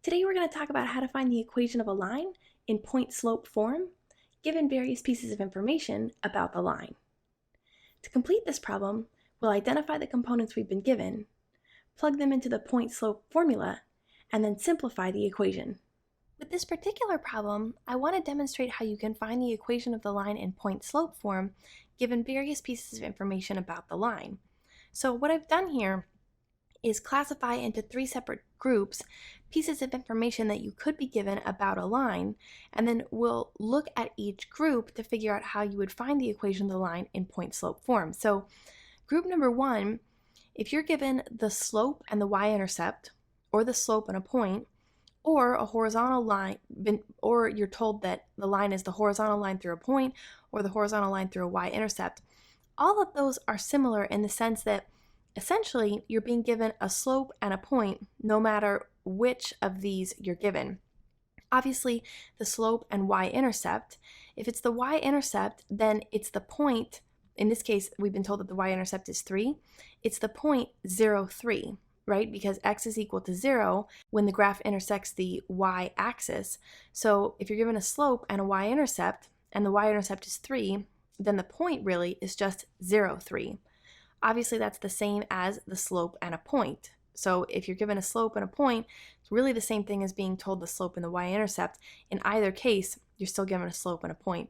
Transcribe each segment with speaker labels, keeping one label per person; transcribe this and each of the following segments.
Speaker 1: Today we're going to talk about how to find the equation of a line in point-slope form, given various pieces of information about the line. To complete this problem, we'll identify the components we've been given, plug them into the point-slope formula, and then simplify the equation. With this particular problem, I want to demonstrate how you can find the equation of the line in point-slope form, given various pieces of information about the line. So what I've done here is classify into three separate groups pieces of information that you could be given about a line, and then we'll look at each group to figure out how you would find the equation of the line in point-slope form. So group number one, if you're given the slope and the y-intercept, or the slope and a point, or a horizontal line, or you're told that the line is the horizontal line through a point, or the horizontal line through a y-intercept, all of those are similar in the sense that essentially you're being given a slope and a point no matter which of these you're given. Obviously, the slope and y-intercept, if it's the y-intercept, then it's the point. In this case, we've been told that the y-intercept is 3. It's the point 0, 3, right? Because x is equal to 0 when the graph intersects the y-axis. So if you're given a slope and a y-intercept, and the y-intercept is 3, then the point really is just 0, 3. Obviously, that's the same as the slope and a point. So if you're given a slope and a point, it's really the same thing as being told the slope and the y-intercept. In either case, you're still given a slope and a point.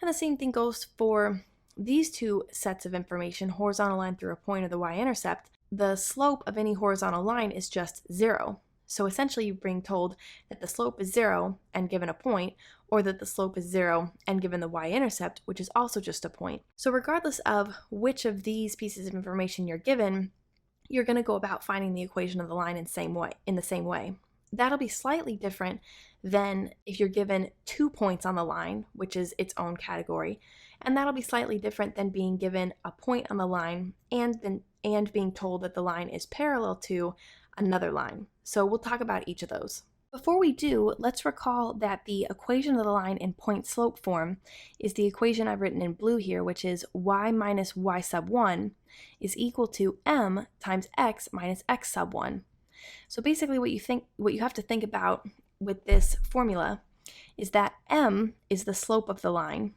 Speaker 1: And the same thing goes for these two sets of information, horizontal line through a point or the y-intercept. The slope of any horizontal line is just 0. So essentially, you're being told that the slope is 0 and given a point, or that the slope is 0 and given the y-intercept, which is also just a point. So regardless of which of these pieces of information you're given, you're going to go about finding the equation of the line in the same way. That'll be slightly different than if you're given 2 points on the line, which is its own category, and that'll be slightly different than being given a point on the line and being told that the line is parallel to another line. So we'll talk about each of those. Before we do, let's recall that the equation of the line in point-slope form is the equation I've written in blue here, which is y minus y sub 1 is equal to m times x minus x sub 1. So basically what you have to think about with this formula is that m is the slope of the line,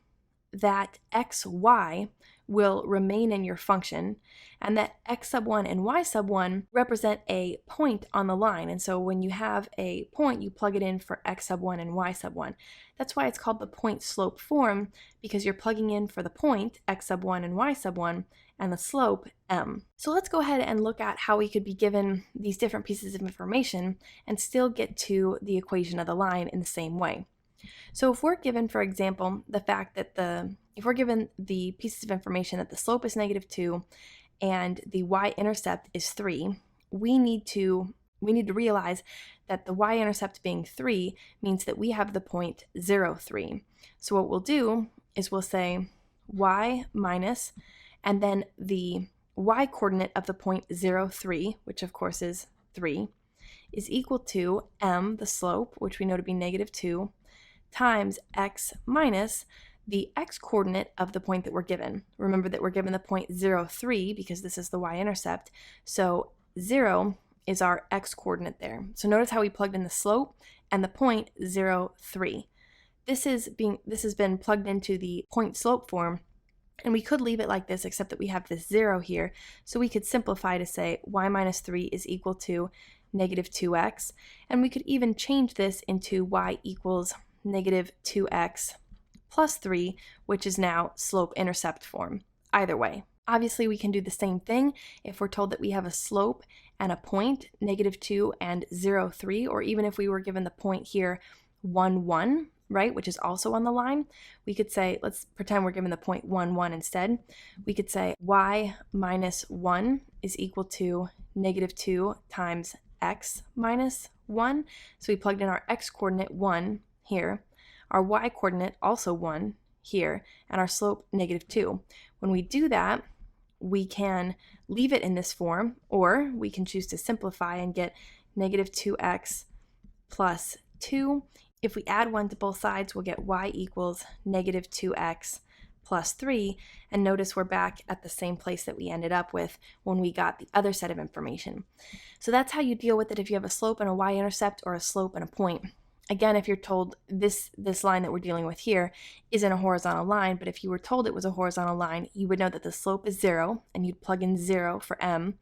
Speaker 1: that xy will remain in your function, and that x sub 1 and y sub 1 represent a point on the line. And so when you have a point, you plug it in for x sub 1 and y sub 1. That's why it's called the point-slope form, because you're plugging in for the point, x sub 1 and y sub 1, and the slope, m. So let's go ahead and look at how we could be given these different pieces of information and still get to the equation of the line in the same way. So if we're given, for example, the fact that if we're given the pieces of information that the slope is -2 and the y-intercept is 3, we need to realize that the y-intercept being 3 means that we have the point 0, 3. So what we'll do is we'll say y minus, and then the y-coordinate of the point 0, 3, which of course is 3, is equal to m, the slope, which we know to be -2, times x minus the x-coordinate of the point that we're given. Remember that we're given the point 0, 3 because this is the y-intercept. So 0 is our x-coordinate there. So notice how we plugged in the slope and the point 0, 3. This has been plugged into the point-slope form, and we could leave it like this except that we have this 0 here. So we could simplify to say y minus 3 is equal to -2x, and we could even change this into y equals -2x plus 3, which is now slope-intercept form. Either way. Obviously, we can do the same thing if we're told that we have a slope and a point, -2 and 0, 3, or even if we were given the point here, 1, 1, right, which is also on the line. We could say, let's pretend we're given the point 1, 1 instead. We could say y minus 1 is equal to -2 times x minus 1. So we plugged in our x-coordinate 1 here, our y-coordinate also 1 here, and our slope -2. When we do that, we can leave it in this form, or we can choose to simplify and get -2x plus 2. If we add 1 to both sides, we'll get y equals -2x plus 3, and notice we're back at the same place that we ended up with when we got the other set of information. So that's how you deal with it if you have a slope and a y-intercept or a slope and a point. Again, if you're told this line that we're dealing with here isn't a horizontal line, but if you were told it was a horizontal line, you would know that the slope is 0, and you'd plug in 0 for m,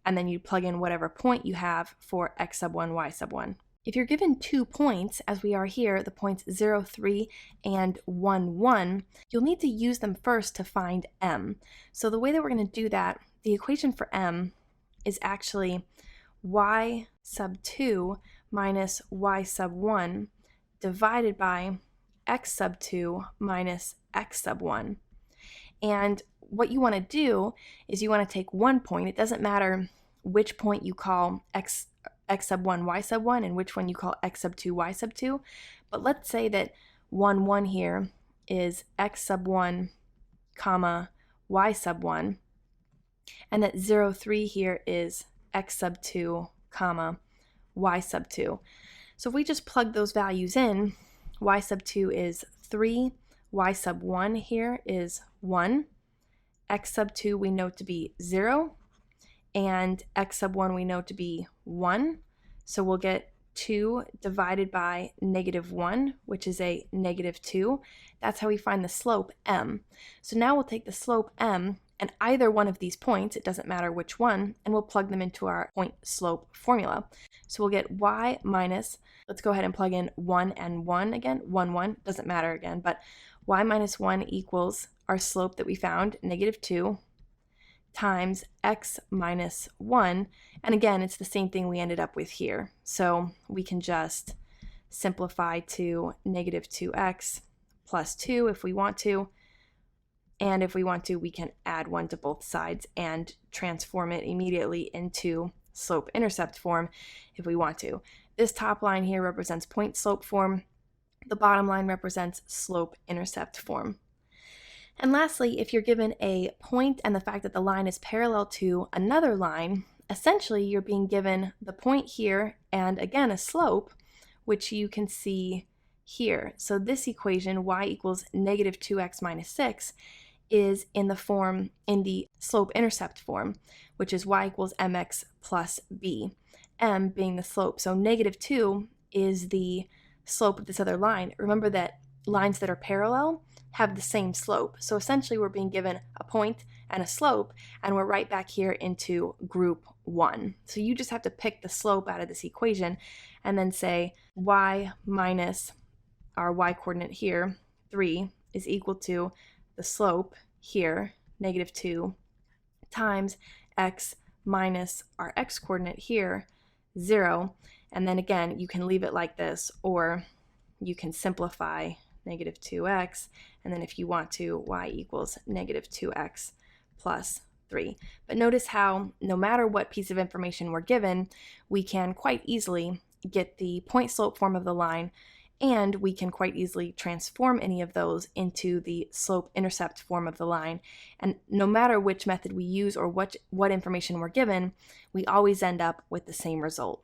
Speaker 1: and then you'd plug in whatever point you have for x sub 1, y sub 1. If you're given 2 points, as we are here, the points 0, 3, and 1, 1, you'll need to use them first to find m. So the way that we're going to do that, the equation for m is actually y sub 2 minus y sub 1 divided by x sub 2 minus x sub 1. And what you want to do is you want to take one point. It doesn't matter which point you call x sub 1, y sub 1, and which one you call x sub 2, y sub 2. But let's say that 1, 1 here is x sub 1, comma, y sub 1, and that 0, 3 here is x sub 2, comma, y sub 2. So if we just plug those values in, y sub 2 is 3, y sub 1 here is 1, x sub 2 we know to be 0, and x sub 1 we know to be 1. So we'll get 2 divided by negative 1, which is a negative 2. That's how we find the slope m. So now we'll take the slope m and either one of these points, it doesn't matter which one, and we'll plug them into our point slope formula. So we'll get y minus, let's go ahead and plug in 1 and 1 again, 1, 1, doesn't matter again, but y minus 1 equals our slope that we found, negative 2, times x minus 1, and again, it's the same thing we ended up with here. So we can just simplify to negative 2x plus 2 if we want to, and if we want to, we can add 1 to both sides and transform it immediately into slope-intercept form if we want to. This top line here represents point-slope form. The bottom line represents slope-intercept form. And lastly, if you're given a point and the fact that the line is parallel to another line, essentially you're being given the point here and again a slope, which you can see here. So this equation, y equals negative 2x minus 6, is in the slope-intercept form, which is y equals mx plus b, m being the slope. So negative 2 is the slope of this other line. Remember that lines that are parallel have the same slope. So essentially we're being given a point and a slope, and we're right back here into group 1. So you just have to pick the slope out of this equation and then say y minus our y coordinate here, 3, is equal to the slope here, negative 2, times x minus our x coordinate here, 0. And then again, you can leave it like this, or you can simplify negative 2x, and then if you want to, y equals negative 2x plus 3. But notice how no matter what piece of information we're given, we can quite easily get the point-slope form of the line, and we can quite easily transform any of those into the slope-intercept form of the line. And no matter which method we use or what information we're given, we always end up with the same result.